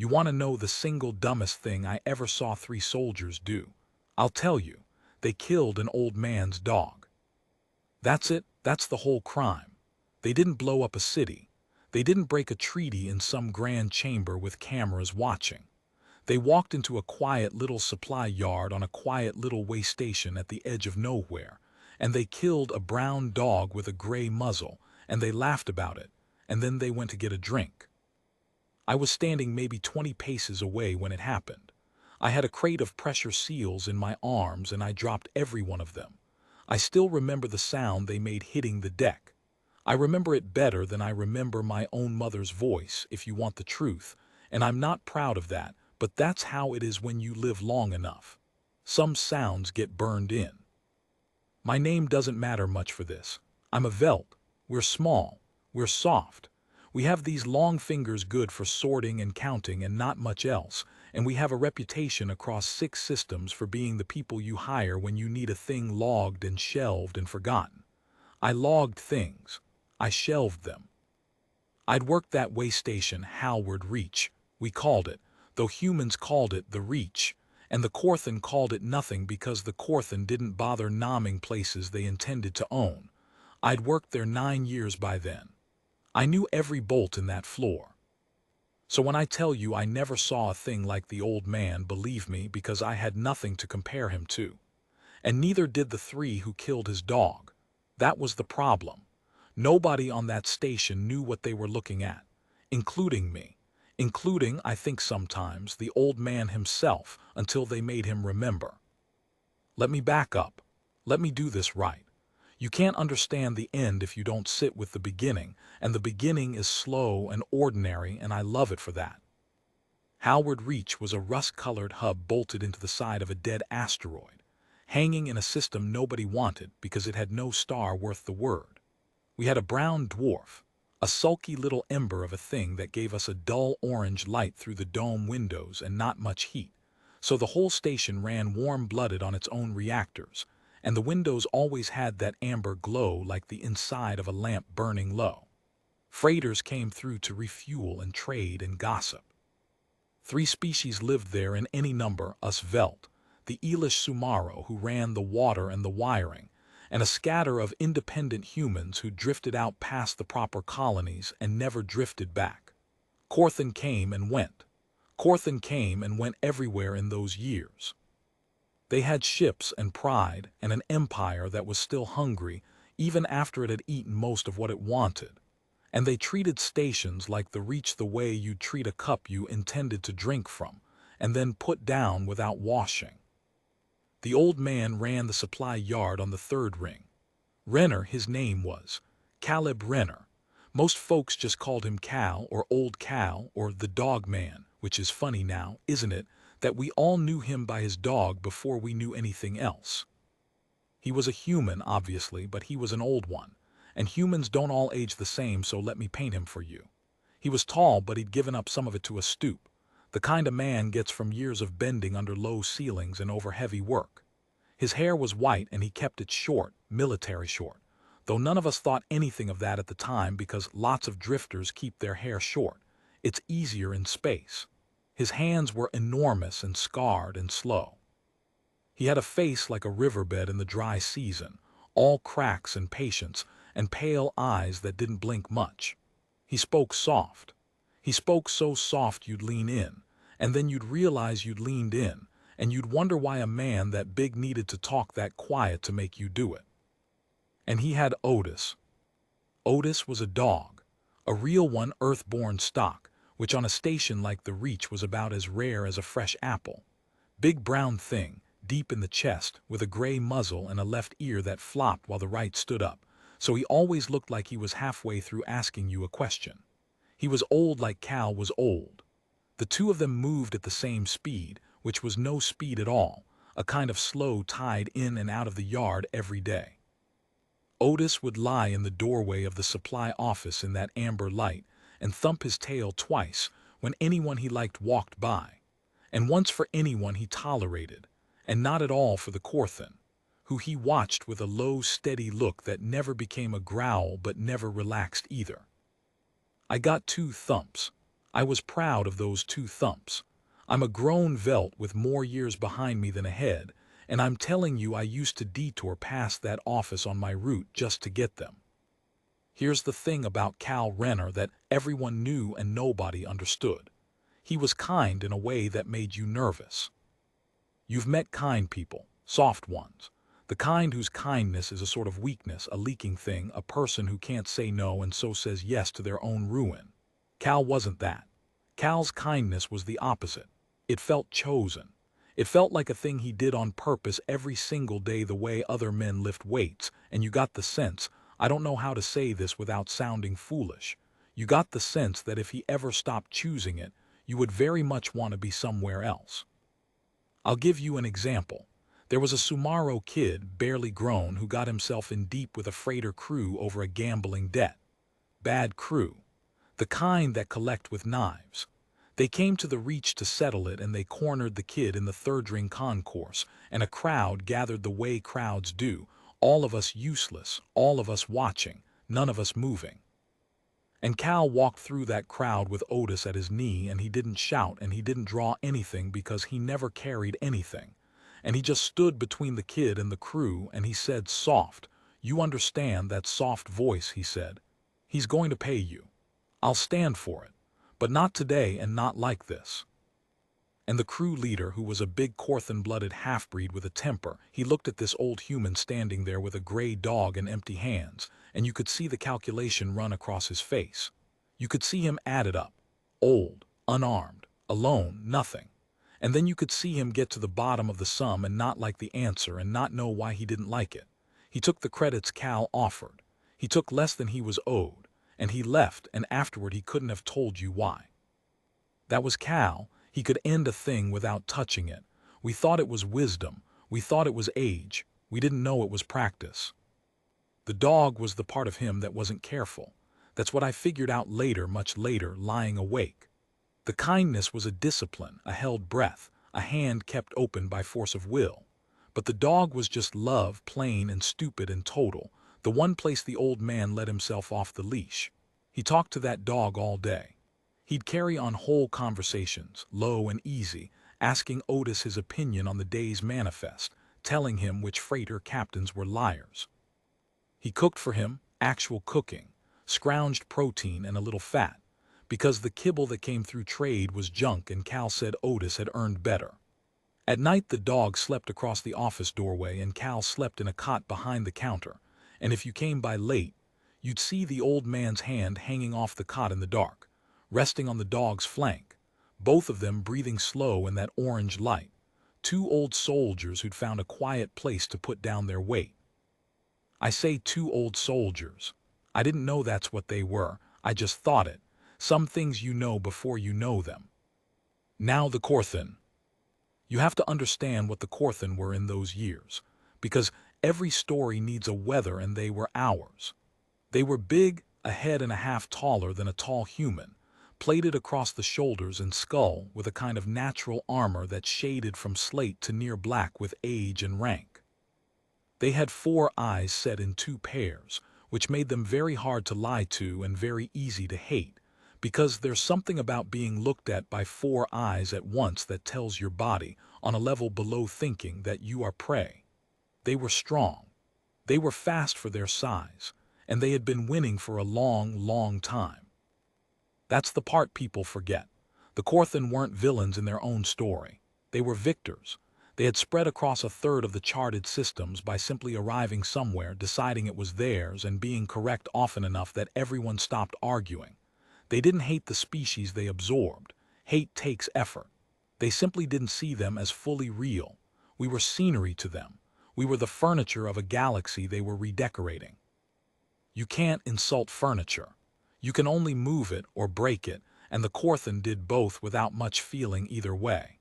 You want to know the single dumbest thing I ever saw three soldiers do? I'll tell you. They killed an old man's dog. That's it, that's the whole crime. They didn't blow up a city. They didn't break a treaty in some grand chamber with cameras watching. They walked into a quiet little supply yard on a quiet little way station at the edge of nowhere, and they killed a brown dog with a gray muzzle, and they laughed about it, and then they went to get a drink. I was standing maybe 20 paces away when it happened. I had a crate of pressure seals in my arms and I dropped every one of them. I still remember the sound they made hitting the deck. I remember it better than I remember my own mother's voice, if you want the truth, and I'm not proud of that, but that's how it is when you live long enough. Some sounds get burned in. My name doesn't matter much for this. I'm a Velt. We're small. We're soft. We have these long fingers good for sorting and counting and not much else, and we have a reputation across 6 systems for being the people you hire when you need a thing logged and shelved and forgotten. I logged things. I shelved them. I'd worked that way station Howard Reach, we called it, though humans called it the Reach, and the Corthan called it nothing because the Corthan didn't bother nomming places they intended to own. I'd worked there 9 years by then. I knew every bolt in that floor. So when I tell you I never saw a thing like the old man, believe me, because I had nothing to compare him to. And neither did the 3 who killed his dog. That was the problem. Nobody on that station knew what they were looking at, including me. Including, I think sometimes, the old man himself, until they made him remember. Let me back up. Let me do this right. You can't understand the end if you don't sit with the beginning, and the beginning is slow and ordinary, and I love it for that. Howard Reach was a rust-colored hub bolted into the side of a dead asteroid, hanging in a system nobody wanted because it had no star worth the word. We had a brown dwarf, a sulky little ember of a thing that gave us a dull orange light through the dome windows and not much heat, so the whole station ran warm-blooded on its own reactors, and the windows always had that amber glow like the inside of a lamp burning low. Freighters came through to refuel and trade and gossip. 3 species lived there in any number, us Velt, the Elish Sumaro who ran the water and the wiring, and a scatter of independent humans who drifted out past the proper colonies and never drifted back. Corthan came and went. Corthan came and went everywhere in those years. They had ships and pride and an empire that was still hungry even after it had eaten most of what it wanted. And they treated stations like the Reach the way you'd treat a cup you intended to drink from, and then put down without washing. The old man ran the supply yard on the 3rd ring. Renner, his name was. Caleb Renner. Most folks just called him Cal or Old Cal or the Dog Man, which is funny now, isn't it, that we all knew him by his dog before we knew anything else. He was a human, obviously, but he was an old one, and humans don't all age the same, so let me paint him for you. He was tall, but he'd given up some of it to a stoop, the kind a man gets from years of bending under low ceilings and over heavy work. His hair was white and he kept it short, military short, though none of us thought anything of that at the time because lots of drifters keep their hair short. It's easier in space. His hands were enormous and scarred and slow. He had a face like a riverbed in the dry season, all cracks and patience, and pale eyes that didn't blink much. He spoke soft. He spoke so soft you'd lean in, and then you'd realize you'd leaned in, and you'd wonder why a man that big needed to talk that quiet to make you do it. And he had Otis. Otis was a dog, a real one, earth-born stock, which on a station like the Reach was about as rare as a fresh apple. Big brown thing, deep in the chest, with a gray muzzle and a left ear that flopped while the right stood up, so he always looked like he was halfway through asking you a question. He was old like Cal was old. The 2 of them moved at the same speed, which was no speed at all, a kind of slow tide in and out of the yard every day. Otis would lie in the doorway of the supply office in that amber light and thump his tail twice when anyone he liked walked by, and once for anyone he tolerated, and not at all for the Corthan, who he watched with a low, steady look that never became a growl but never relaxed either. I got 2 thumps. I was proud of those 2 thumps. I'm a grown velt with more years behind me than ahead, and I'm telling you I used to detour past that office on my route just to get them. Here's the thing about Cal Renner that everyone knew and nobody understood. He was kind in a way that made you nervous. You've met kind people, soft ones. The kind whose kindness is a sort of weakness, a leaking thing, a person who can't say no and so says yes to their own ruin. Cal wasn't that. Cal's kindness was the opposite. It felt chosen. It felt like a thing he did on purpose every single day, the way other men lift weights, and you got the sense, I don't know how to say this without sounding foolish, you got the sense that if he ever stopped choosing it, you would very much want to be somewhere else. I'll give you an example. There was a Sumaro kid, barely grown, who got himself in deep with a freighter crew over a gambling debt. Bad crew. The kind that collect with knives. They came to the Reach to settle it, and they cornered the kid in the third-ring concourse, and a crowd gathered the way crowds do, all of us useless, all of us watching, none of us moving. And Cal walked through that crowd with Otis at his knee, and he didn't shout and he didn't draw anything because he never carried anything. And he just stood between the kid and the crew, and he said soft, "You understand that soft voice," he said. "He's going to pay you. I'll stand for it. But not today and not like this." And the crew leader, who was a big Corthan-blooded half-breed with a temper, he looked at this old human standing there with a gray dog and empty hands, and you could see the calculation run across his face. You could see him add it up. Old, unarmed, alone, nothing. And then you could see him get to the bottom of the sum and not like the answer and not know why he didn't like it. He took the credits Cal offered. He took less than he was owed, and he left, and afterward he couldn't have told you why. That was Cal. He could end a thing without touching it. We thought it was wisdom. We thought it was age. We didn't know it was practice. The dog was the part of him that wasn't careful. That's what I figured out later, much later, lying awake. The kindness was a discipline, a held breath, a hand kept open by force of will. But the dog was just love, plain and stupid and total, the one place the old man let himself off the leash. He talked to that dog all day. He'd carry on whole conversations, low and easy, asking Otis his opinion on the day's manifest, telling him which freighter captains were liars. He cooked for him, actual cooking, scrounged protein and a little fat, because the kibble that came through trade was junk, and Cal said Otis had earned better. At night the dog slept across the office doorway, and Cal slept in a cot behind the counter, and if you came by late, you'd see the old man's hand hanging off the cot in the dark, resting on the dog's flank, both of them breathing slow in that orange light, 2 old soldiers who'd found a quiet place to put down their weight. I say 2 old soldiers. I didn't know that's what they were, I just thought it. Some things you know before you know them. Now the Corthan. You have to understand what the Corthan were in those years, because every story needs a weather, and they were ours. They were big, a head and a half taller than a tall human, plated across the shoulders and skull with a kind of natural armor that shaded from slate to near black with age and rank. They had 4 eyes set in 2 pairs, which made them very hard to lie to and very easy to hate, because there's something about being looked at by 4 eyes at once that tells your body, on a level below thinking, that you are prey. They were strong. They were fast for their size, and they had been winning for a long, long time. That's the part people forget. The Corthan weren't villains in their own story. They were victors. They had spread across a third of the charted systems by simply arriving somewhere, deciding it was theirs, and being correct often enough that everyone stopped arguing. They didn't hate the species they absorbed. Hate takes effort. They simply didn't see them as fully real. We were scenery to them. We were the furniture of a galaxy they were redecorating. You can't insult furniture. You can only move it or break it, and the Corthan did both without much feeling either way.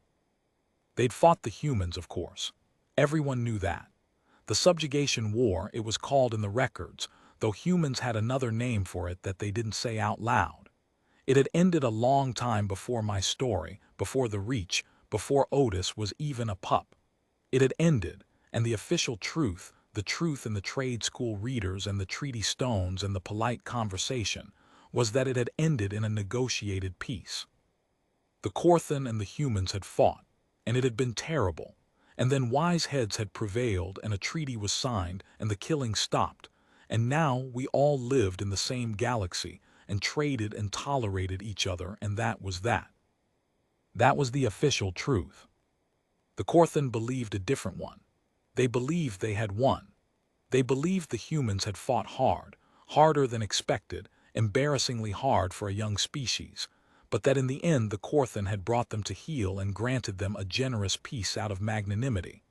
They'd fought the humans, of course. Everyone knew that. The subjugation war, it was called in the records, though humans had another name for it that they didn't say out loud. It had ended a long time before my story, before the Reach, before Otis was even a pup. It had ended, and the official truth, the truth in the trade school readers and the treaty stones and the polite conversation, was that it had ended in a negotiated peace. The Korthan and the humans had fought, and it had been terrible. And then wise heads had prevailed, and a treaty was signed, and the killing stopped. And now we all lived in the same galaxy, and traded and tolerated each other, and that was that. That was the official truth. The Korthan believed a different one. They believed they had won. They believed the humans had fought hard, harder than expected, embarrassingly hard for a young species, but that in the end the Korthan had brought them to heel and granted them a generous peace out of magnanimity,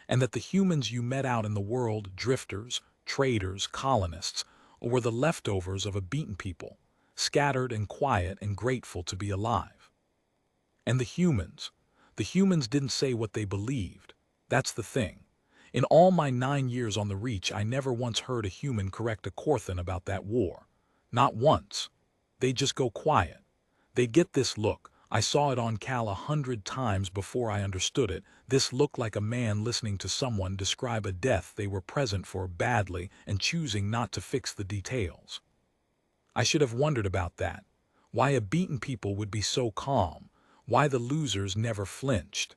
and that the humans you met out in the world, drifters, traders, colonists, were the leftovers of a beaten people, scattered and quiet and grateful to be alive. And the humans didn't say what they believed. That's the thing. In all my 9 years on the Reach, I never once heard a human correct a Korthan about that war. Not once. They'd just go quiet. They'd get this look. I saw it on Cal 100 times before I understood it. This look like a man listening to someone describe a death they were present for badly and choosing not to fix the details. I should have wondered about that. Why a beaten people would be so calm. Why the losers never flinched.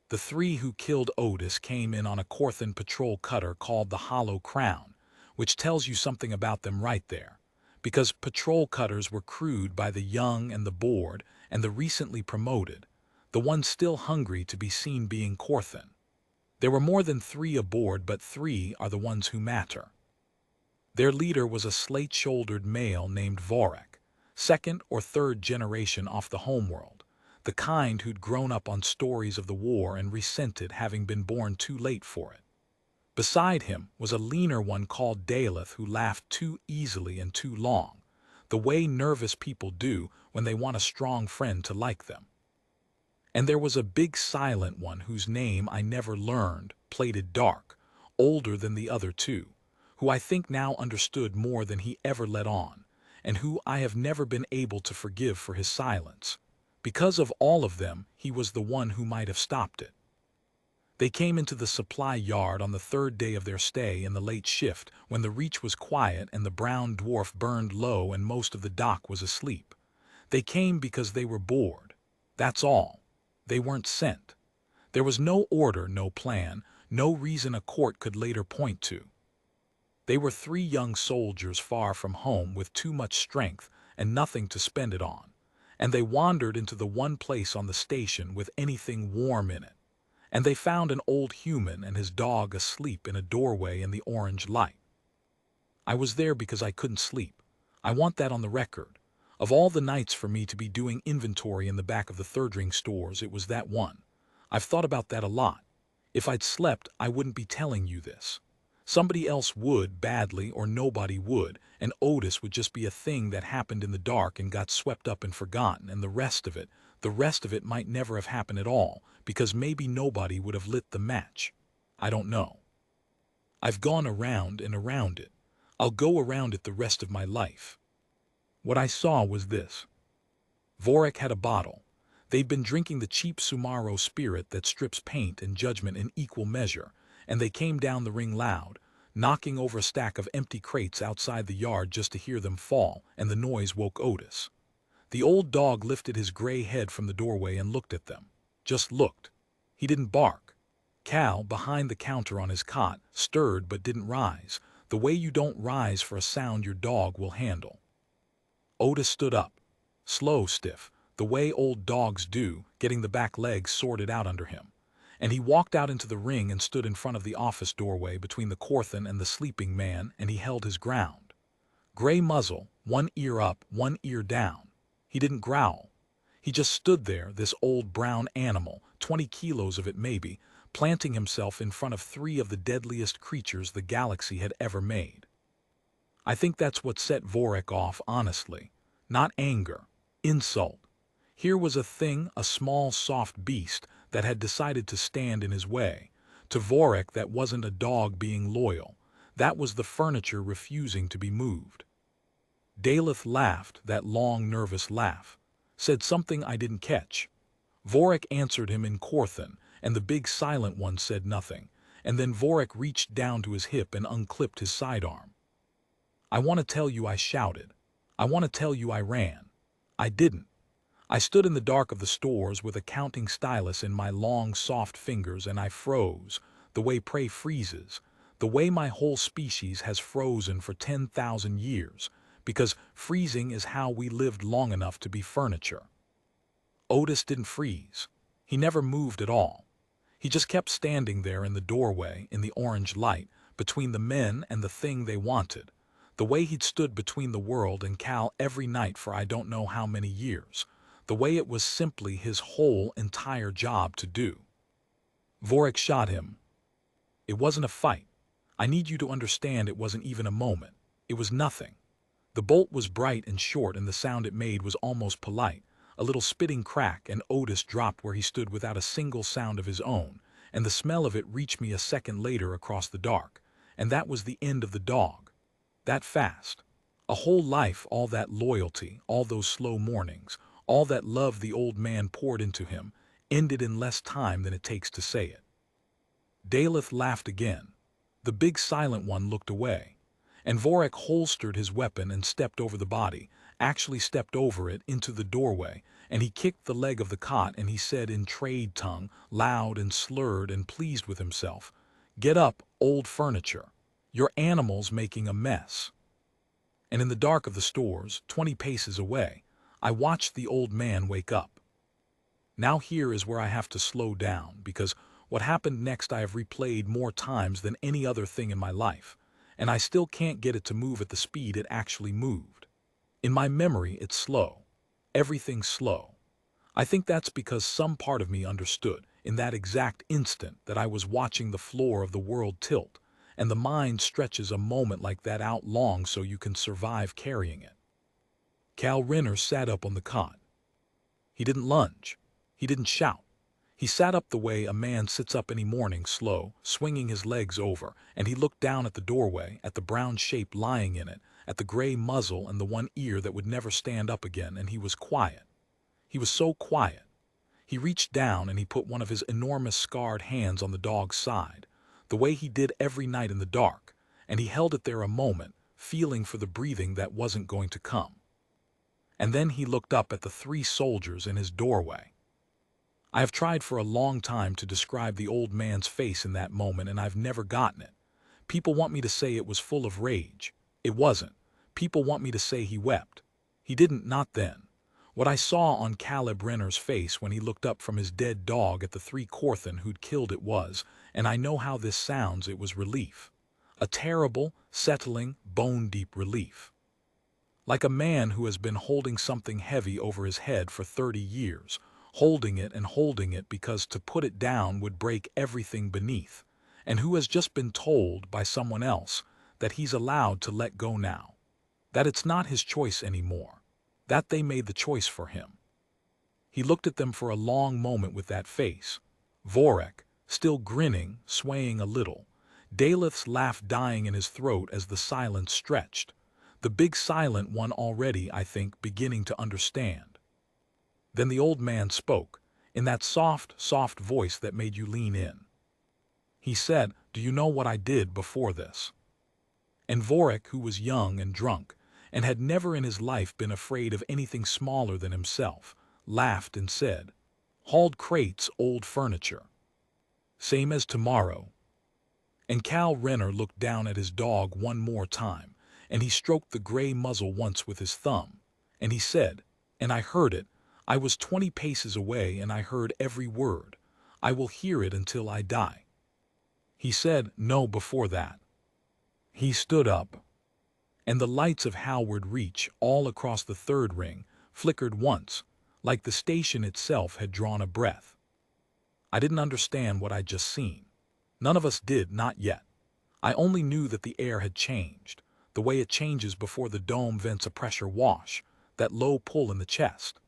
The three who killed Otis came in on a Korthan patrol cutter called the Hollow Crown, which tells you something about them right there. Because patrol cutters were crewed by the young and the bored and the recently promoted, the ones still hungry to be seen being Korthan. There were more than 3 aboard, but 3 are the ones who matter. Their leader was a slate-shouldered male named Vorik, second or third generation off the homeworld, the kind who'd grown up on stories of the war and resented having been born too late for it. Beside him was a leaner one called Daleth who laughed too easily and too long, the way nervous people do when they want a strong friend to like them. And there was a big silent one whose name I never learned, plated dark, older than the other 2, who I think now understood more than he ever let on, and who I have never been able to forgive for his silence. Because of all of them, he was the one who might have stopped it. They came into the supply yard on the 3rd day of their stay in the late shift when the Reach was quiet and the brown dwarf burned low and most of the dock was asleep. They came because they were bored. That's all. They weren't sent. There was no order, no plan, no reason a court could later point to. They were 3 young soldiers far from home with too much strength and nothing to spend it on. And they wandered into the one place on the station with anything warm in it. And they found an old human and his dog asleep in a doorway in the orange light. I was there because I couldn't sleep. I want that on the record. Of all the nights for me to be doing inventory in the back of the third-ring stores, it was that one. I've thought about that a lot. If I'd slept, I wouldn't be telling you this. Somebody else would, badly, or nobody would, and Otis would just be a thing that happened in the dark and got swept up and forgotten, and the rest of it might never have happened at all, because maybe nobody would have lit the match. I don't know. I've gone around and around it. I'll go around it the rest of my life. What I saw was this. Vorik had a bottle. They'd been drinking the cheap Sumaro spirit that strips paint and judgment in equal measure, and they came down the ring loud, knocking over a stack of empty crates outside the yard just to hear them fall, and the noise woke Otis. The old dog lifted his gray head from the doorway and looked at them. Just looked. He didn't bark. Cal, behind the counter on his cot, stirred but didn't rise, the way you don't rise for a sound your dog will handle. Otis stood up, slow, stiff, the way old dogs do, getting the back legs sorted out under him. And he walked out into the ring and stood in front of the office doorway between the Korthan and the sleeping man, and he held his ground. Gray muzzle, one ear up, one ear down. He didn't growl. He just stood there, this old brown animal, 20 kilos of it maybe, planting himself in front of 3 of the deadliest creatures the galaxy had ever made. I think that's what set Vorik off, honestly. Not anger, insult. Here was a thing, a small, soft beast, that had decided to stand in his way. To Vorik, that wasn't a dog being loyal. That was the furniture refusing to be moved. Daleth laughed, that long, nervous laugh. Said something I didn't catch. Vorik answered him in Korthan, and the big silent one said nothing. And then Vorik reached down to his hip and unclipped his sidearm. I want to tell you I shouted. I want to tell you I ran. I didn't. I stood in the dark of the stores with a counting stylus in my long, soft fingers, and I froze, the way prey freezes, the way my whole species has frozen for 10,000 years, because freezing is how we lived long enough to be furniture. Otis didn't freeze. He never moved at all. He just kept standing there in the doorway, in the orange light, between the men and the thing they wanted, the way he'd stood between the world and Cal every night for I don't know how many years, the way it was simply his whole entire job to do. Vorik shot him. It wasn't a fight. I need you to understand, it wasn't even a moment. It was nothing. The bolt was bright and short, and the sound it made was almost polite, a little spitting crack, and Otis dropped where he stood without a single sound of his own, and the smell of it reached me a second later across the dark, and that was the end of the dog. That fast. A whole life, all that loyalty, all those slow mornings, all that love the old man poured into him, ended in less time than it takes to say it. Daleth laughed again. The big silent one looked away, and Vorik holstered his weapon and stepped over the body, actually stepped over it into the doorway, and he kicked the leg of the cot, and he said in trade tongue, loud and slurred and pleased with himself, "Get up, old furniture. Your animal's making a mess." And in the dark of the stores, 20 paces away, I watched the old man wake up. Now here is where I have to slow down, because what happened next I have replayed more times than any other thing in my life, and I still can't get it to move at the speed it actually moved. In my memory, it's slow. Everything's slow. I think that's because some part of me understood, in that exact instant, that I was watching the floor of the world tilt, and the mind stretches a moment like that out long so you can survive carrying it. Cal Renner sat up on the cot. He didn't lunge. He didn't shout. He sat up the way a man sits up any morning, slow, swinging his legs over, and he looked down at the doorway, at the brown shape lying in it, at the gray muzzle and the one ear that would never stand up again, and he was quiet. He was so quiet. He reached down and he put one of his enormous scarred hands on the dog's side, the way he did every night in the dark, and he held it there a moment, feeling for the breathing that wasn't going to come. And then he looked up at the 3 soldiers in his doorway. I have tried for a long time to describe the old man's face in that moment, and I've never gotten it. People want me to say it was full of rage. It wasn't. People want me to say he wept. He didn't, not then. What I saw on Caleb Renner's face when he looked up from his dead dog at the 3 Corthan who'd killed it was, and I know how this sounds, it was relief. A terrible, settling, bone-deep relief. Like a man who has been holding something heavy over his head for 30 years, holding it because to put it down would break everything beneath, and who has just been told by someone else that he's allowed to let go now, that it's not his choice anymore, that they made the choice for him. He looked at them for a long moment with that face. Vorik, still grinning, swaying a little, Daleth's laugh dying in his throat as the silence stretched, the big silent one already, I think, beginning to understand. Then the old man spoke, in that soft, soft voice that made you lean in. He said, "Do you know what I did before this?" And Vorik, who was young and drunk, and had never in his life been afraid of anything smaller than himself, laughed and said, "Hauled crates, old furniture. Same as tomorrow." And Cal Renner looked down at his dog one more time, and he stroked the gray muzzle once with his thumb, and he said, and I heard it, I was 20 paces away and I heard every word. I will hear it until I die. He said, "No, before that." He stood up, and the lights of Howard Reach all across the 3rd ring flickered once, like the station itself had drawn a breath. I didn't understand what I'd just seen. None of us did, not yet. I only knew that the air had changed, the way it changes before the dome vents a pressure wash, that low pull in the chest.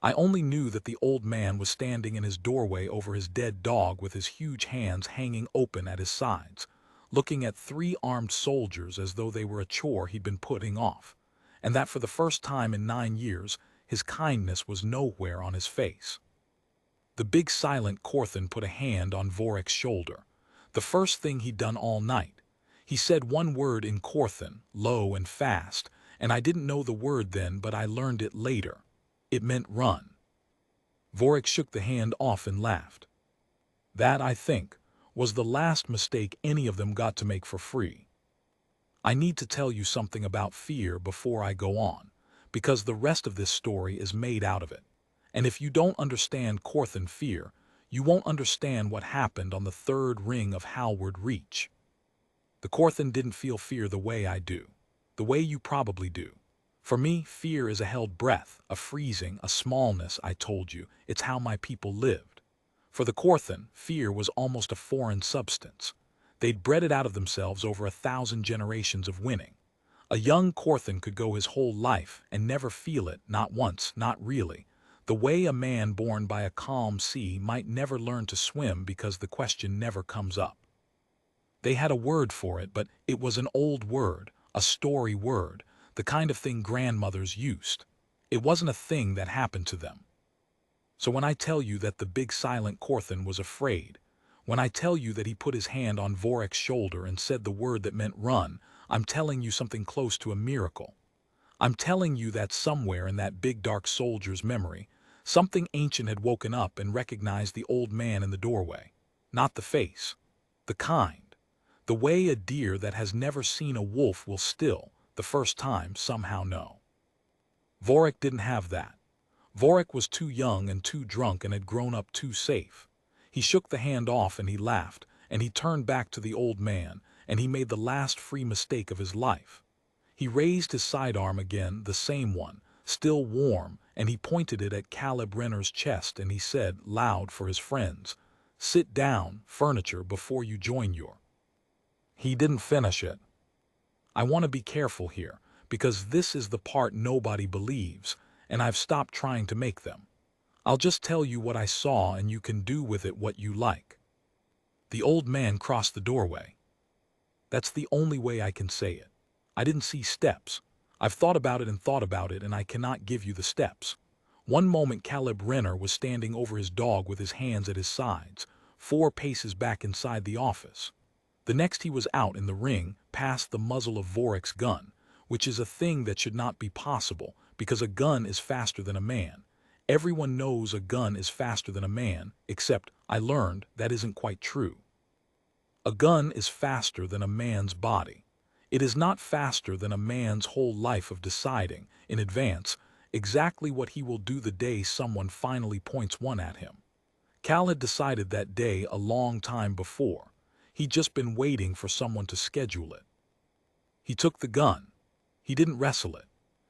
I only knew that the old man was standing in his doorway over his dead dog with his huge hands hanging open at his sides, looking at 3 armed soldiers as though they were a chore he'd been putting off, and that for the first time in 9 years, his kindness was nowhere on his face. The big silent Corthan put a hand on Vorik's shoulder, the first thing he'd done all night. He said one word in Corthan, low and fast, and I didn't know the word then, but I learned it later. It meant run. Vorik shook the hand off and laughed. That, I think, was the last mistake any of them got to make for free. I need to tell you something about fear before I go on, because the rest of this story is made out of it. And if you don't understand Corthan fear, you won't understand what happened on the third ring of Halward Reach. The Corthan didn't feel fear the way I do, the way you probably do. For me, fear is a held breath, a freezing, a smallness, I told you. It's how my people lived. For the Corthan, fear was almost a foreign substance. They'd bred it out of themselves over 1,000 generations of winning. A young Corthan could go his whole life and never feel it, not once, not really. The way a man born by a calm sea might never learn to swim because the question never comes up. They had a word for it, but it was an old word, a story word, the kind of thing grandmothers used. It wasn't a thing that happened to them. So when I tell you that the big silent Corthan was afraid, when I tell you that he put his hand on Vorik's shoulder and said the word that meant run, I'm telling you something close to a miracle. I'm telling you that somewhere in that big dark soldier's memory, something ancient had woken up and recognized the old man in the doorway. Not the face, the kind. The way a deer that has never seen a wolf will still, the first time, somehow know. Vorik didn't have that. Vorik was too young and too drunk and had grown up too safe. He shook the hand off and he laughed, and he turned back to the old man, and he made the last free mistake of his life. He raised his sidearm again, the same one, still warm, and he pointed it at Caleb Renner's chest, and he said, loud for his friends, "Sit down, furniture, before you join your..." He didn't finish it. I want to be careful here, because this is the part nobody believes, and I've stopped trying to make them. I'll just tell you what I saw and you can do with it what you like. The old man crossed the doorway. That's the only way I can say it. I didn't see steps. I've thought about it and I cannot give you the steps. One moment Caleb Renner was standing over his dog with his hands at his sides, 4 paces back inside the office. The next he was out in the ring, past the muzzle of Vorik's gun, which is a thing that should not be possible, because a gun is faster than a man. Everyone knows a gun is faster than a man, except I learned that isn't quite true. A gun is faster than a man's body. It is not faster than a man's whole life of deciding, in advance, exactly what he will do the day someone finally points one at him. Cal had decided that day a long time before. He'd just been waiting for someone to schedule it. He took the gun. He didn't wrestle it.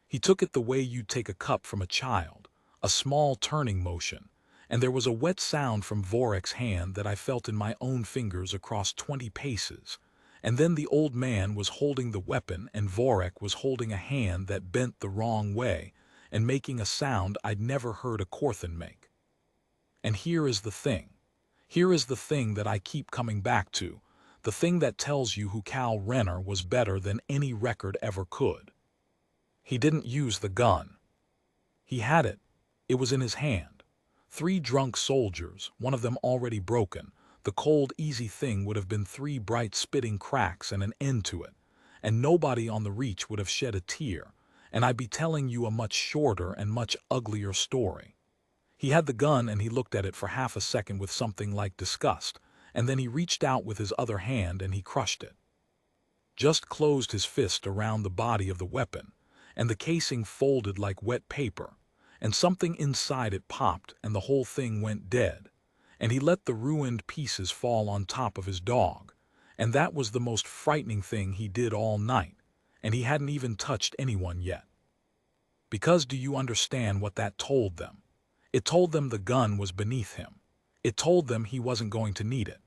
He took it the way you'd take a cup from a child, a small turning motion, and there was a wet sound from Vorik's hand that I felt in my own fingers across 20 paces, and then the old man was holding the weapon and Vorik was holding a hand that bent the wrong way and making a sound I'd never heard a Corthan make. And here is the thing. Here is the thing that I keep coming back to, the thing that tells you who Cal Renner was better than any record ever could. He didn't use the gun. He had it. It was in his hand. 3 drunk soldiers, one of them already broken. The cold, easy thing would have been 3 bright spitting cracks and an end to it, and nobody on the reach would have shed a tear, and I'd be telling you a much shorter and much uglier story. He had the gun and he looked at it for half a second with something like disgust, and then he reached out with his other hand and he crushed it. Just closed his fist around the body of the weapon, and the casing folded like wet paper, and something inside it popped and the whole thing went dead, and he let the ruined pieces fall on top of his dog, and that was the most frightening thing he did all night, and he hadn't even touched anyone yet. Because do you understand what that told them? It told them the gun was beneath him. It told them he wasn't going to need it.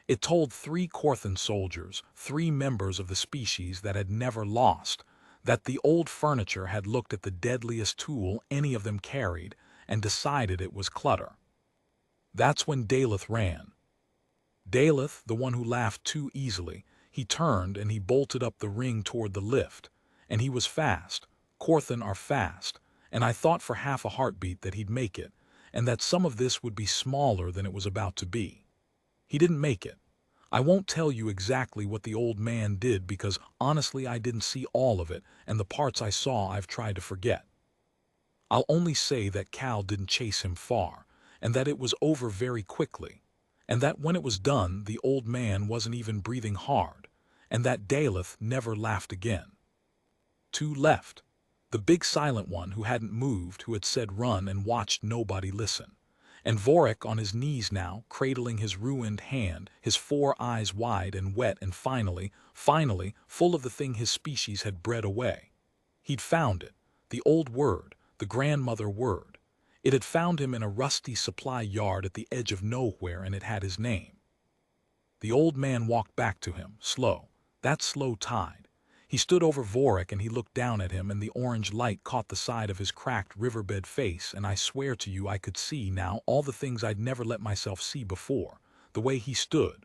It told 3 Corthan soldiers, 3 members of the species that had never lost, that the old furniture had looked at the deadliest tool any of them carried and decided it was clutter. That's when Daleth ran. Daleth, the one who laughed too easily, he turned and he bolted up the ring toward the lift, and he was fast. Corthan are fast, and I thought for half a heartbeat that he'd make it, and that some of this would be smaller than it was about to be. He didn't make it. I won't tell you exactly what the old man did because honestly I didn't see all of it, and the parts I saw I've tried to forget. I'll only say that Cal didn't chase him far, and that it was over very quickly, and that when it was done the old man wasn't even breathing hard, and that Daleth never laughed again. Two left. The big silent one who hadn't moved, who had said run and watched nobody listen. And Vorik on his knees now, cradling his ruined hand, his 4 eyes wide and wet and finally, full of the thing his species had bred away. He'd found it, the old word, the grandmother word. It had found him in a rusty supply yard at the edge of nowhere, and it had his name. The old man walked back to him, slow, that slow tide. He stood over Vorik and he looked down at him, and the orange light caught the side of his cracked riverbed face, and I swear to you I could see now all the things I'd never let myself see before. The way he stood,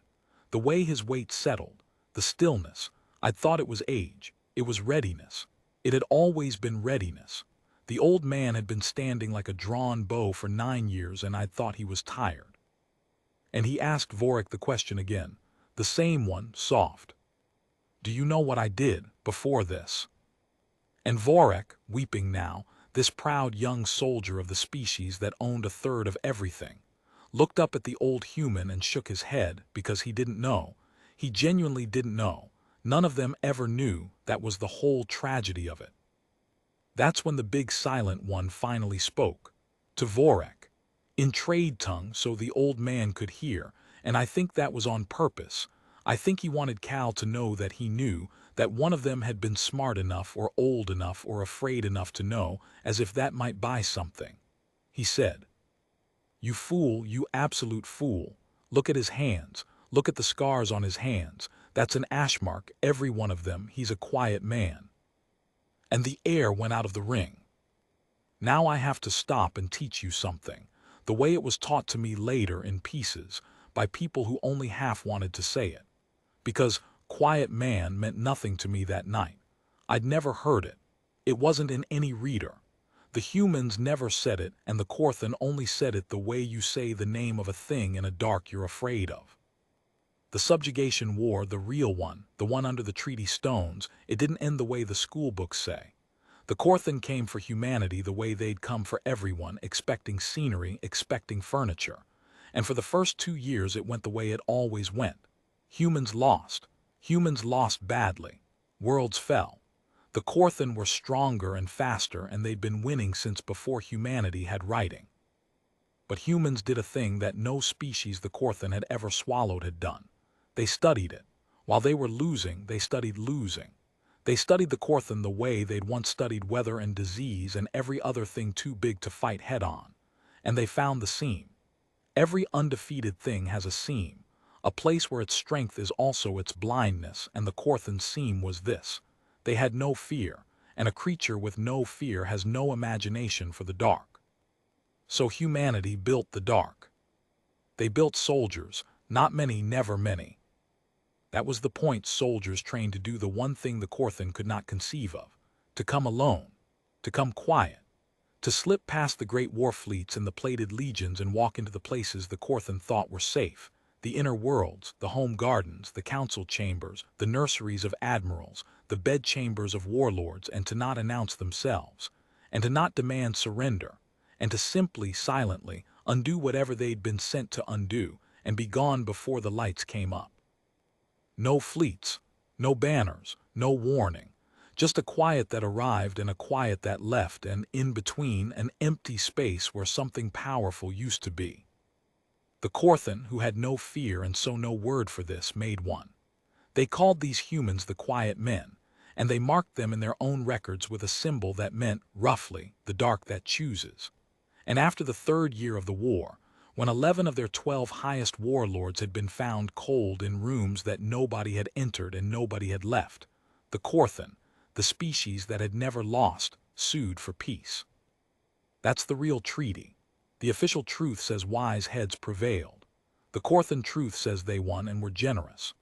the way his weight settled, the stillness. I'd thought it was age, it was readiness. It had always been readiness. The old man had been standing like a drawn bow for 9 years, and I'd thought he was tired. And he asked Vorik the question again, the same one, soft. Do you know what I did before this? And Vorik, weeping now, this proud young soldier of the species that owned a third of everything, looked up at the old human and shook his head because he didn't know. He genuinely didn't know. None of them ever knew. That was the whole tragedy of it. That's when the big silent one finally spoke. To Vorik. In trade tongue so the old man could hear, and I think that was on purpose. I think he wanted Cal to know that he knew, that one of them had been smart enough or old enough or afraid enough to know, as if that might buy something. He said, "You fool, you absolute fool. Look at his hands. Look at the scars on his hands. That's an ash mark, every one of them. He's a quiet man." And the air went out of the ring. Now I have to stop and teach you something, the way it was taught to me later in pieces, by people who only half wanted to say it. Because quiet man meant nothing to me that night. I'd never heard it. It wasn't in any reader. The humans never said it, and the Korthan only said it the way you say the name of a thing in a dark you're afraid of. The subjugation war, the real one, the one under the treaty stones, it didn't end the way the school books say. The Korthan came for humanity the way they'd come for everyone, expecting scenery, expecting furniture. And for the first 2 years it went the way it always went. Humans lost. Humans lost badly. Worlds fell. The Korthan were stronger and faster, and they'd been winning since before humanity had writing. But humans did a thing that no species the Korthan had ever swallowed had done. They studied it. While they were losing, they studied losing. They studied the Korthan the way they'd once studied weather and disease and every other thing too big to fight head-on. And they found the seam. Every undefeated thing has a seam, a place where its strength is also its blindness, and the Korthan's seam was this. They had no fear, and a creature with no fear has no imagination for the dark. So humanity built the dark. They built soldiers, not many, never many. That was the point, soldiers trained to do the one thing the Korthan could not conceive of, to come alone, to come quiet, to slip past the great war fleets and the plated legions and walk into the places the Korthan thought were safe, the inner worlds, the home gardens, the council chambers, the nurseries of admirals, the bedchambers of warlords, and to not announce themselves, and to not demand surrender, and to simply, silently, undo whatever they'd been sent to undo, and be gone before the lights came up. No fleets, no banners, no warning, just a quiet that arrived and a quiet that left, and in between an empty space where something powerful used to be. The Korthan, who had no fear and so no word for this, made one. They called these humans the quiet men, and they marked them in their own records with a symbol that meant, roughly, the dark that chooses. And after the 3rd year of the war, when 11 of their 12 highest warlords had been found cold in rooms that nobody had entered and nobody had left, the Korthan, the species that had never lost, sued for peace. That's the real treaty. The official truth says wise heads prevailed. The Korthan truth says they won and were generous.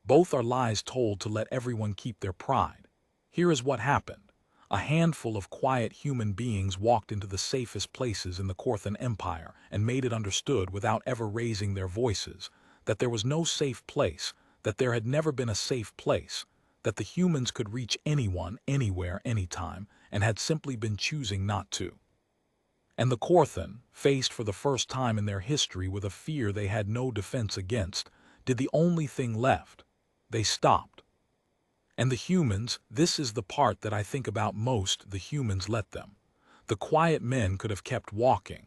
Both are lies told to let everyone keep their pride. Here is what happened. A handful of quiet human beings walked into the safest places in the Korthan Empire and made it understood without ever raising their voices that there was no safe place, that there had never been a safe place, that the humans could reach anyone, anywhere, anytime, and had simply been choosing not to. And the Korthan, faced for the first time in their history with a fear they had no defense against, did the only thing left. They stopped. And the humans, this is the part that I think about most, the humans let them. The quiet men could have kept walking.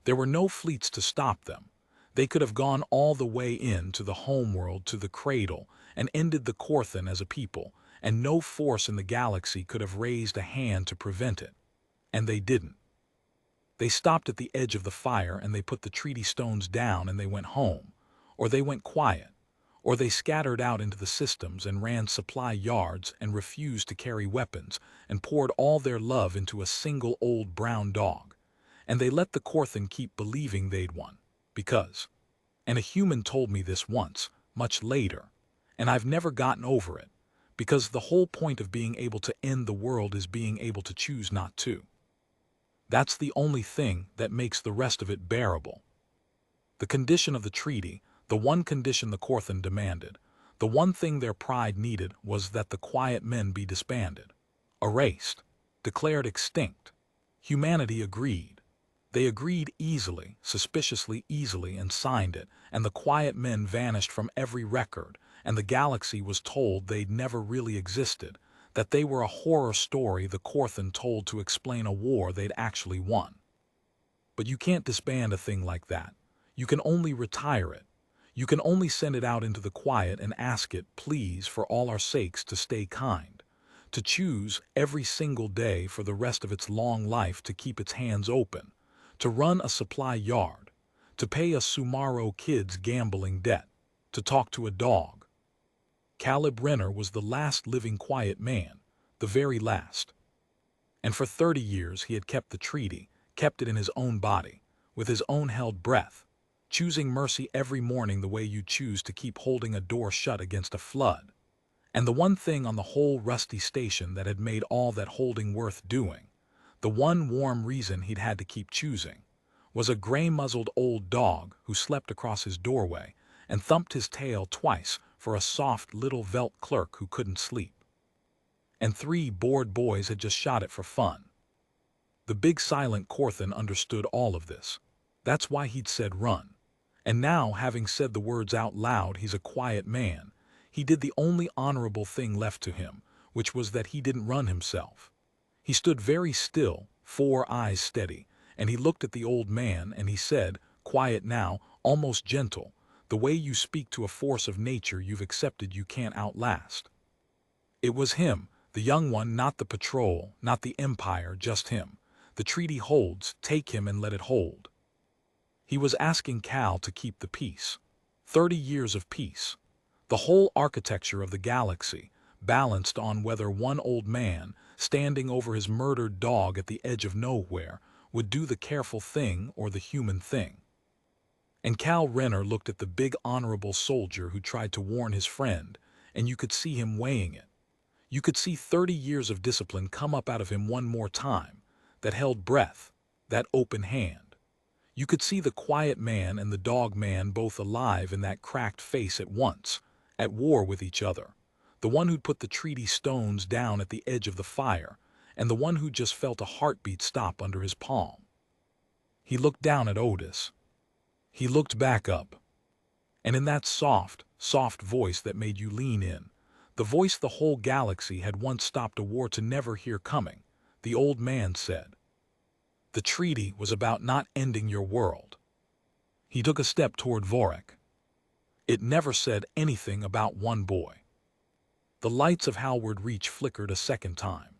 There were no fleets to stop them. They could have gone all the way in to the homeworld, to the cradle, and ended the Korthan as a people, and no force in the galaxy could have raised a hand to prevent it. And they didn't. They stopped at the edge of the fire and they put the treaty stones down and they went home, or they went quiet, or they scattered out into the systems and ran supply yards and refused to carry weapons and poured all their love into a single old brown dog. And they let the Korthan keep believing they'd won. Because, and a human told me this once, much later, and I've never gotten over it, because the whole point of being able to end the world is being able to choose not to. That's the only thing that makes the rest of it bearable. The condition of the treaty, the one condition the Korthan demanded, the one thing their pride needed was that the quiet men be disbanded, erased, declared extinct. Humanity agreed. They agreed easily, suspiciously easily, and signed it, and the quiet men vanished from every record, and the galaxy was told they'd never really existed, that they were a horror story the Korthan told to explain a war they'd actually won. But you can't disband a thing like that. You can only retire it. You can only send it out into the quiet and ask it, please, for all our sakes, to stay kind, to choose every single day for the rest of its long life to keep its hands open, to run a supply yard, to pay a Sumaro kid's gambling debt, to talk to a dog. Caleb Renner was the last living quiet man, the very last. And for 30 years he had kept the treaty, kept it in his own body, with his own held breath, choosing mercy every morning the way you choose to keep holding a door shut against a flood. And the one thing on the whole rusty station that had made all that holding worth doing, the one warm reason he'd had to keep choosing, was a gray-muzzled old dog who slept across his doorway and thumped his tail twice for a soft little Velt clerk who couldn't sleep. And 3 bored boys had just shot it for fun. The big silent Korthan understood all of this. That's why he'd said run. And now, having said the words out loud, he's a quiet man. He did the only honorable thing left to him, which was that he didn't run himself. He stood very still, 4 eyes steady, and he looked at the old man and he said, quiet now, almost gentle, the way you speak to a force of nature you've accepted you can't outlast. It was him, the young one, not the patrol, not the empire, just him. The treaty holds, take him and let it hold. He was asking Cal to keep the peace. 30 years of peace. The whole architecture of the galaxy, balanced on whether one old man, standing over his murdered dog at the edge of nowhere, would do the careful thing or the human thing. And Cal Renner looked at the big honorable soldier who tried to warn his friend, and you could see him weighing it. You could see 30 years of discipline come up out of him one more time, that held breath, that open hand. You could see the quiet man and the dog man both alive in that cracked face at once, at war with each other. The one who'd put the treaty stones down at the edge of the fire, and the one who just felt a heartbeat stop under his palm. He looked down at Otis. He looked back up. And in that soft, soft voice that made you lean in, the voice the whole galaxy had once stopped a war to never hear coming, the old man said, the treaty was about not ending your world. He took a step toward Vorik. It never said anything about one boy. The lights of Howard Reach flickered a second time,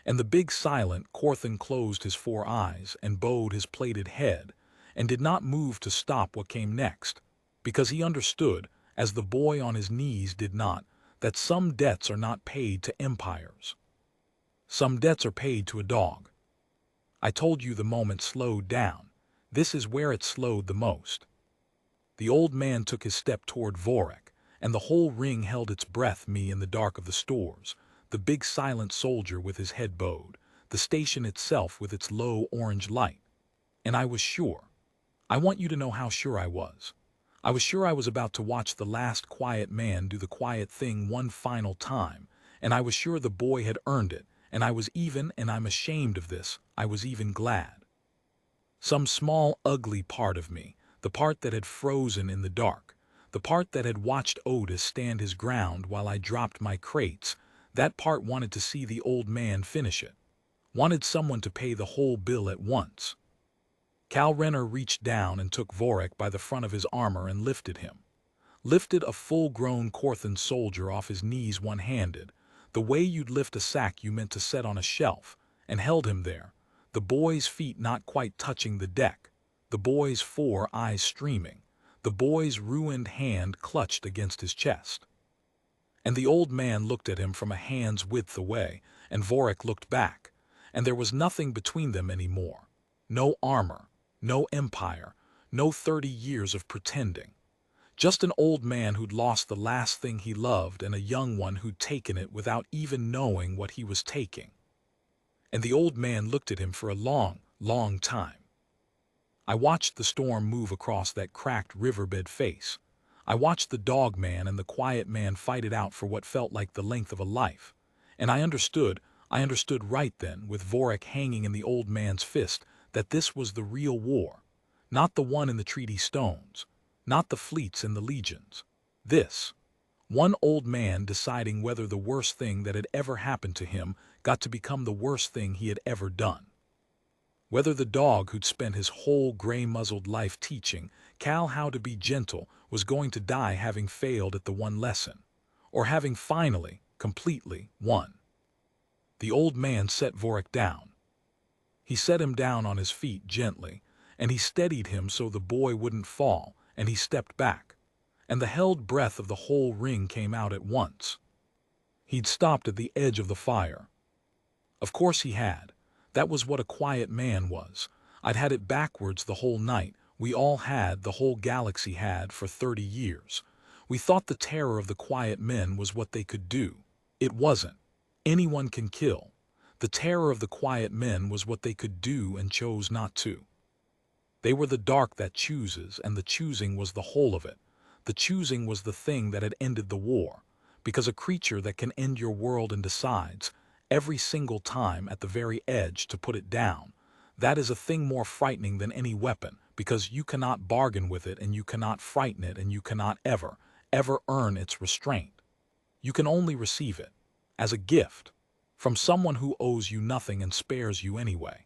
and the big silent Korthan closed his 4 eyes and bowed his plated head, and did not move to stop what came next, because he understood, as the boy on his knees did not, that some debts are not paid to empires. Some debts are paid to a dog. I told you the moment slowed down. This is where it slowed the most. The old man took his step toward Vorik, and the whole ring held its breath, me in the dark of the stores, the big silent soldier with his head bowed, the station itself with its low orange light. And I was sure. I want you to know how sure I was. I was sure I was about to watch the last quiet man do the quiet thing one final time, and I was sure the boy had earned it, and I was even, and I'm ashamed of this, I was even glad. Some small, ugly part of me, the part that had frozen in the dark, the part that had watched Otis stand his ground while I dropped my crates, that part wanted to see the old man finish it, wanted someone to pay the whole bill at once. Cal Renner reached down and took Vorik by the front of his armor and lifted him. Lifted a full-grown Korthan soldier off his knees one-handed, the way you'd lift a sack you meant to set on a shelf, and held him there, the boy's feet not quite touching the deck, the boy's 4 eyes streaming, the boy's ruined hand clutched against his chest. And the old man looked at him from a hand's width away, and Vorik looked back, and there was nothing between them anymore. No armor, no empire, no 30 years of pretending. Just an old man who'd lost the last thing he loved and a young one who'd taken it without even knowing what he was taking. And the old man looked at him for a long, long time. I watched the storm move across that cracked riverbed face. I watched the dog man and the quiet man fight it out for what felt like the length of a life. And I understood right then, with Vorik hanging in the old man's fist, that this was the real war, not the one in the treaty stones, not the fleets and the legions. This, one old man deciding whether the worst thing that had ever happened to him got to become the worst thing he had ever done. Whether the dog who'd spent his whole gray-muzzled life teaching Cal how to be gentle was going to die having failed at the one lesson, or having finally, completely, won. The old man set Vorik down. He set him down on his feet gently, and he steadied him so the boy wouldn't fall, and he stepped back, and the held breath of the whole ring came out at once. He'd stopped at the edge of the fire. Of course he had. That was what a quiet man was. I'd had it backwards the whole night. We all had, the whole galaxy had, for 30 years. We thought the terror of the quiet men was what they could do. It wasn't. Anyone can kill. The terror of the quiet men was what they could do and chose not to. They were the dark that chooses, and the choosing was the whole of it. The choosing was the thing that had ended the war, because a creature that can end your world and decides, every single time at the very edge, to put it down, that is a thing more frightening than any weapon, because you cannot bargain with it and you cannot frighten it and you cannot ever, ever earn its restraint. You can only receive it, as a gift, from someone who owes you nothing and spares you anyway.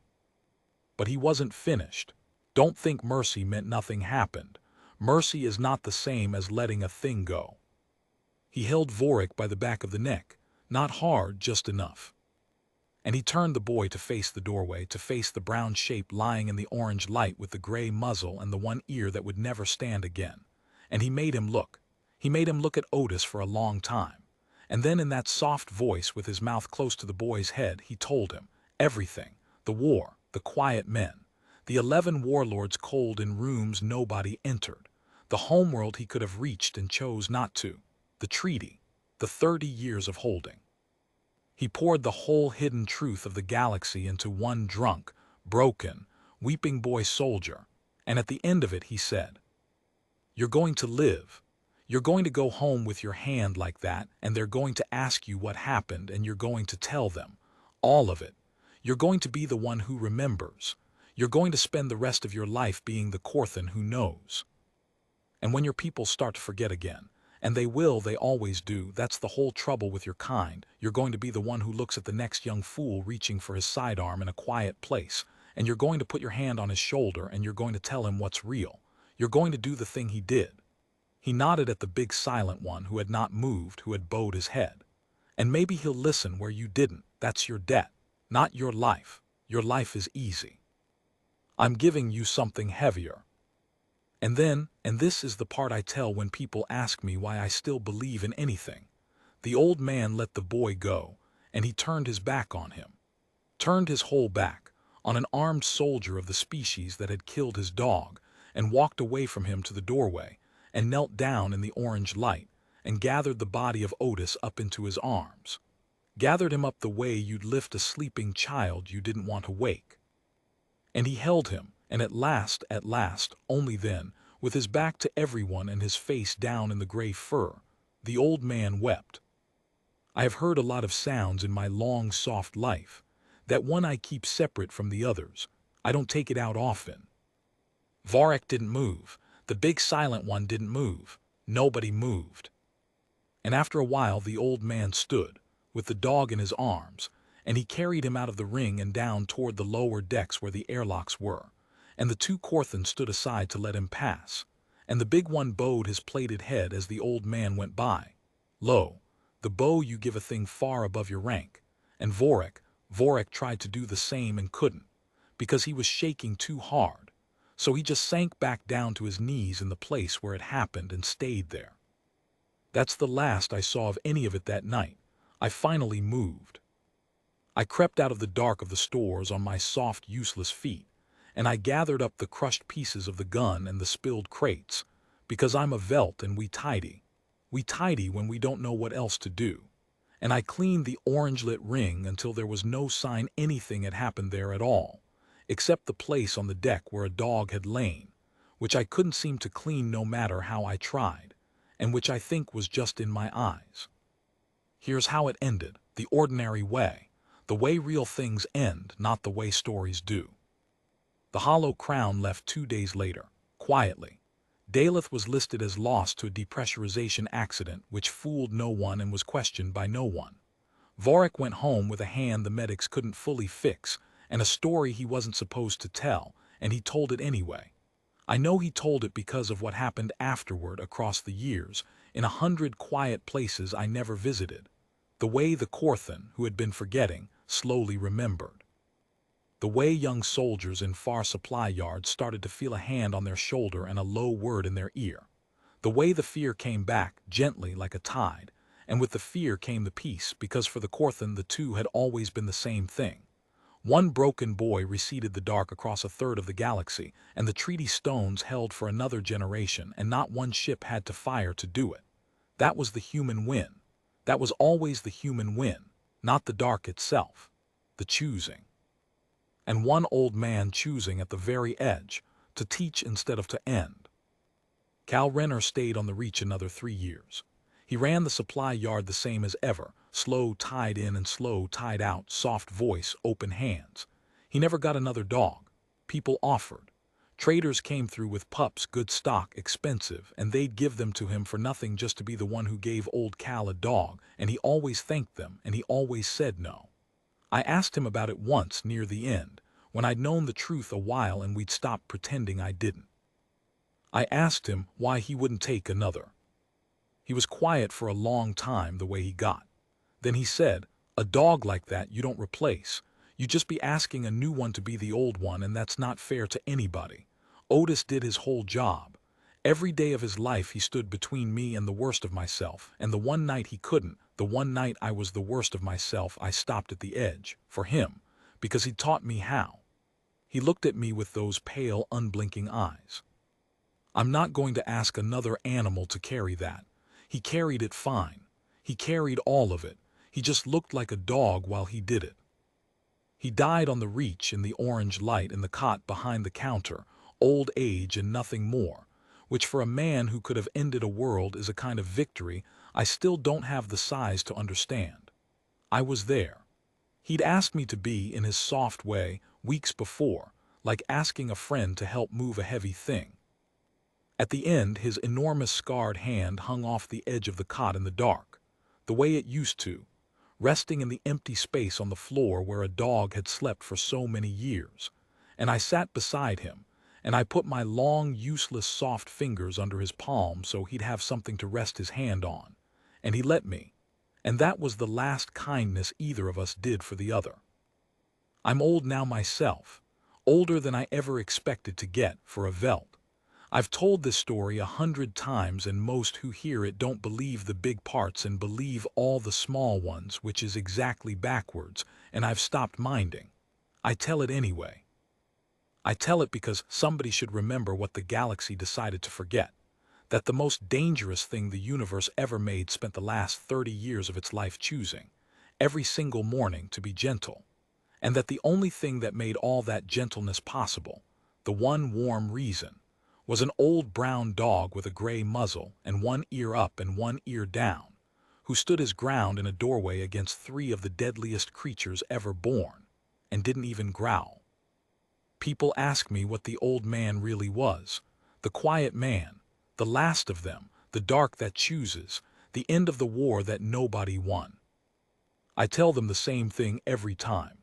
But he wasn't finished. Don't think mercy meant nothing happened. Mercy is not the same as letting a thing go. He held Vorik by the back of the neck, not hard, just enough. And he turned the boy to face the doorway, to face the brown shape lying in the orange light with the gray muzzle and the one ear that would never stand again. And he made him look. He made him look at Otis for a long time. And then in that soft voice with his mouth close to the boy's head, he told him everything, the war, the quiet men, the 11 warlords cold in rooms nobody entered, the homeworld he could have reached and chose not to, the treaty, the 30 years of holding. He poured the whole hidden truth of the galaxy into one drunk, broken, weeping boy soldier, and at the end of it he said, "You're going to live. You're going to go home with your hand like that, and they're going to ask you what happened, and you're going to tell them, all of it. You're going to be the one who remembers. You're going to spend the rest of your life being the Korthan who knows. And when your people start to forget again, and they will, they always do, that's the whole trouble with your kind, you're going to be the one who looks at the next young fool reaching for his sidearm in a quiet place, and you're going to put your hand on his shoulder and you're going to tell him what's real. You're going to do the thing he did." He nodded at the big silent one who had not moved, who had bowed his head. "And maybe he'll listen where you didn't. That's your debt, not your life. Your life is easy. I'm giving you something heavier." And then, and this is the part I tell when people ask me why I still believe in anything, the old man let the boy go, and he turned his back on him. Turned his whole back, on an armed soldier of the species that had killed his dog, and walked away from him to the doorway, and knelt down in the orange light, and gathered the body of Otis up into his arms. Gathered him up the way you'd lift a sleeping child you didn't want to wake. And he held him, and at last, only then, with his back to everyone and his face down in the gray fur, the old man wept. I have heard a lot of sounds in my long, soft life. That one I keep separate from the others. I don't take it out often." Vorek didn't move. The big silent one didn't move. Nobody moved. And after a while the old man stood, with the dog in his arms, and he carried him out of the ring and down toward the lower decks where the airlocks were, and the two Corthans stood aside to let him pass, and the big one bowed his plated head as the old man went by. Lo, the bow you give a thing far above your rank, and Vorek tried to do the same and couldn't, because he was shaking too hard, so he just sank back down to his knees in the place where it happened and stayed there. That's the last I saw of any of it that night. I finally moved. I crept out of the dark of the stores on my soft, useless feet, and I gathered up the crushed pieces of the gun and the spilled crates, because I'm a Velt and we tidy. We tidy when we don't know what else to do. And I cleaned the orange-lit ring until there was no sign anything had happened there at all, except the place on the deck where a dog had lain, which I couldn't seem to clean no matter how I tried, and which I think was just in my eyes. Here's how it ended, the ordinary way, the way real things end, not the way stories do. The Hollow Crown left 2 days later, quietly. Daleth was listed as lost to a depressurization accident which fooled no one and was questioned by no one. Vorek went home with a hand the medics couldn't fully fix, and a story he wasn't supposed to tell, and he told it anyway. I know he told it because of what happened afterward across the years, in 100 quiet places I never visited. The way the Corthan, who had been forgetting, slowly remembered. The way young soldiers in far supply yards started to feel a hand on their shoulder and a low word in their ear. The way the fear came back, gently like a tide, and with the fear came the peace, because for the Corthan the two had always been the same thing. One broken boy receded the dark across a third of the galaxy, and the treaty stones held for another generation, and not one ship had to fire to do it. That was the human win. That was always the human win, not the dark itself. The choosing. And one old man choosing at the very edge, to teach instead of to end. Cal Renner stayed on the Reach another 3 years. He ran the supply yard the same as ever, slow tied in and slow tied out, soft voice, open hands. He never got another dog. People offered. Traders came through with pups, good stock, expensive, and they'd give them to him for nothing just to be the one who gave old Cal a dog, and he always thanked them, and he always said no. I asked him about it once near the end, when I'd known the truth a while and we'd stopped pretending I didn't. I asked him why he wouldn't take another. He was quiet for a long time the way he got. Then he said, "A dog like that you don't replace. You just be asking a new one to be the old one, and that's not fair to anybody. Otis did his whole job. Every day of his life he stood between me and the worst of myself, and the one night he couldn't, the one night I was the worst of myself, I stopped at the edge, for him, because he taught me how." He looked at me with those pale, unblinking eyes. "I'm not going to ask another animal to carry that. He carried it fine. He carried all of it. He just looked like a dog while he did it. He died on the Reach in the orange light in the cot behind the counter, old age and nothing more, which for a man who could have ended a world is a kind of victory I still don't have the size to understand. I was there. He'd asked me to be, in his soft way, weeks before, like asking a friend to help move a heavy thing. At the end, his enormous scarred hand hung off the edge of the cot in the dark, the way it used to, resting in the empty space on the floor where a dog had slept for so many years, and I sat beside him, and I put my long, useless, soft fingers under his palm so he'd have something to rest his hand on, and he let me, and that was the last kindness either of us did for the other. I'm old now myself, older than I ever expected to get for a Velt. I've told this story 100 times, and most who hear it don't believe the big parts and believe all the small ones, which is exactly backwards, and I've stopped minding. I tell it anyway. I tell it because somebody should remember what the galaxy decided to forget, that the most dangerous thing the universe ever made spent the last 30 years of its life choosing, every single morning, to be gentle, and that the only thing that made all that gentleness possible, the one warm reason, was an old brown dog with a gray muzzle and one ear up and one ear down, who stood his ground in a doorway against 3 of the deadliest creatures ever born, and didn't even growl. People ask me what the old man really was. The quiet man, the last of them, the dark that chooses, the end of the war that nobody won. I tell them the same thing every time.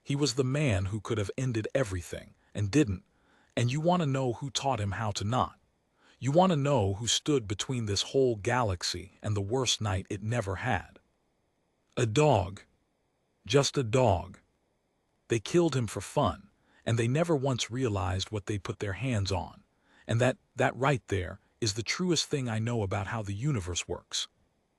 He was the man who could have ended everything, and didn't. And you want to know who taught him how to not. You want to know who stood between this whole galaxy and the worst night it never had. A dog. Just a dog. They killed him for fun, and they never once realized what they put their hands on. And that right there is the truest thing I know about how the universe works.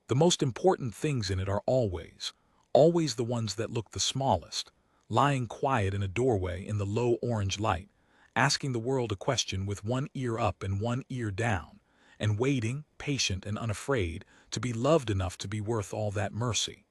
The most important things in it are always the ones that look the smallest, lying quiet in a doorway in the low orange light, asking the world a question with one ear up and one ear down, and waiting, patient and unafraid, to be loved enough to be worth all that mercy.